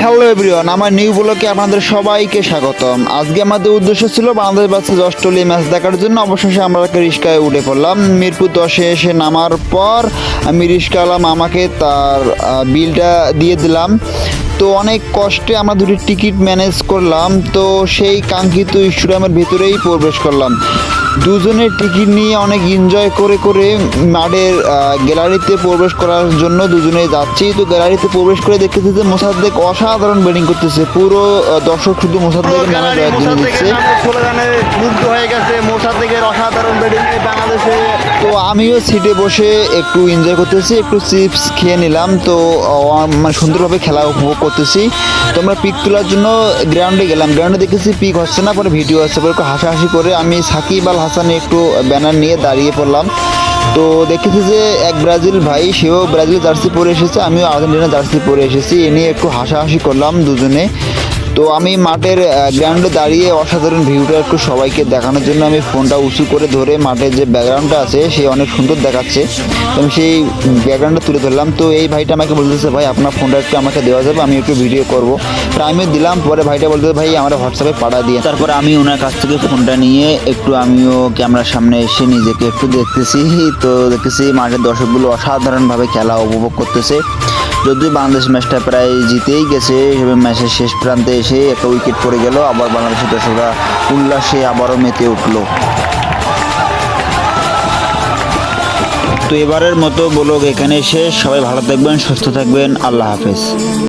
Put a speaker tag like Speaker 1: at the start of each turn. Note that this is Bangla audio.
Speaker 1: হ্যালো এভরিওয়ান, আমার নিউ ব্লগে আপনাদের সবাইকে স্বাগতম। আজকে আমাদের উদ্দেশ্য ছিল বাংলাদেশ ভার্সেস অস্ট্রেলিয়া ম্যাচ দেখার জন্য। অবশেষে আমরা একটা রিস্কায় উঠে পড়লাম। মিরপুর 10-এ এসে নামার পর আমি রিস্কাওয়ালা মামাকে তার বিলটা দিয়ে দিলাম। তো অনেক কষ্টে আমরা দুটি টিকিট ম্যানেজ করলাম। তো সেই কাঙ্ক্ষিত স্টেডিয়ামের ভিতরেই প্রবেশ করলাম। দুজনের টিকিট নিয়ে অনেক এনজয় করে করে মাঠের গ্যালারিতে প্রবেশ করার জন্য দুজনে যাচ্ছি। তো গ্যালারিতে প্রবেশ করে দেখতেছি যে মোসাদ্দেক অসাধারণ ব্যাটিং করতেছে। পুরো দর্শক শুধু মোসাদ্দেকের নামে জয় দিয়ে দিচ্ছে।
Speaker 2: মুগ্ধ হয়ে গেছে মোসাদ্দেকের অসাধারণ ব্যাটিং বাংলাদেশে।
Speaker 1: তো আমিও সিটে বসে একটু এনজয় করতেছি, একটু চিপস খেয়ে নিলাম। তো মানে সুন্দরভাবে খেলা উপভোগ করতেছি। তো আমরা পিক তোলার জন্য গ্রাউন্ডে গেলাম। গ্রাউন্ডে দেখেছি পিক হচ্ছে না, পরে ভিডিও হচ্ছে। পরে একটু হাসাহাসি করে আমি সাকিব আল হাসানে একটু ব্যানার নিয়ে দাঁড়িয়ে পড়লাম। তো দেখেছি যে এক ব্রাজিল ভাই, সেও ব্রাজিল জার্সি পরে এসেছে, আমিও আর্জেন্টিনা জার্সি পরে এসেছি। এ নিয়ে একটু হাসাহাসি করলাম দুজনে। তো আমি মাঠের গ্রাউন্ডে দাঁড়িয়ে অসাধারণ ভিউটা একটু সবাইকে দেখানোর জন্য আমি ফোনটা উঁচু করে ধরে মাঠের যে ব্যাকগ্রাউন্ডটা আছে সে অনেক সুন্দর দেখাচ্ছে, আমি সেই ব্যাকগ্রাউন্ডটা তুলে ধরলাম। তো এই ভাইটা আমাকে বলতেছে, ভাই আপনার ফোনটা একটু আমাকে দেওয়া যাবে, আমি একটু ভিডিও করবো। তো আমিও দিলাম। পরে ভাইটা বলতেছে, ভাই আমার হোয়াটসঅ্যাপে পাঠা দিয়ে। তারপরে আমি ওনার কাছ থেকে ফোনটা নিয়ে একটু আমিও ক্যামেরার সামনে এসে নিজেকে একটু দেখতেছি। তো দেখতেছি মাঠের দর্শকগুলো অসাধারণভাবে খেলা উপভোগ করতেছে। যদিও বাংলাদেশ ম্যাচটা প্রায় জিতেই গেছে, ম্যাচের শেষ প্রান্তে এসে একটা উইকেট পড়ে গেল। আবার বাংলাদেশের দর্শকরা উল্লাসে আবারও মেতে উঠলো। তো এবারের মতো ব্লগ এখানে শেষ। সবাই ভালো থাকবেন, সুস্থ থাকবেন। আল্লাহ হাফেজ।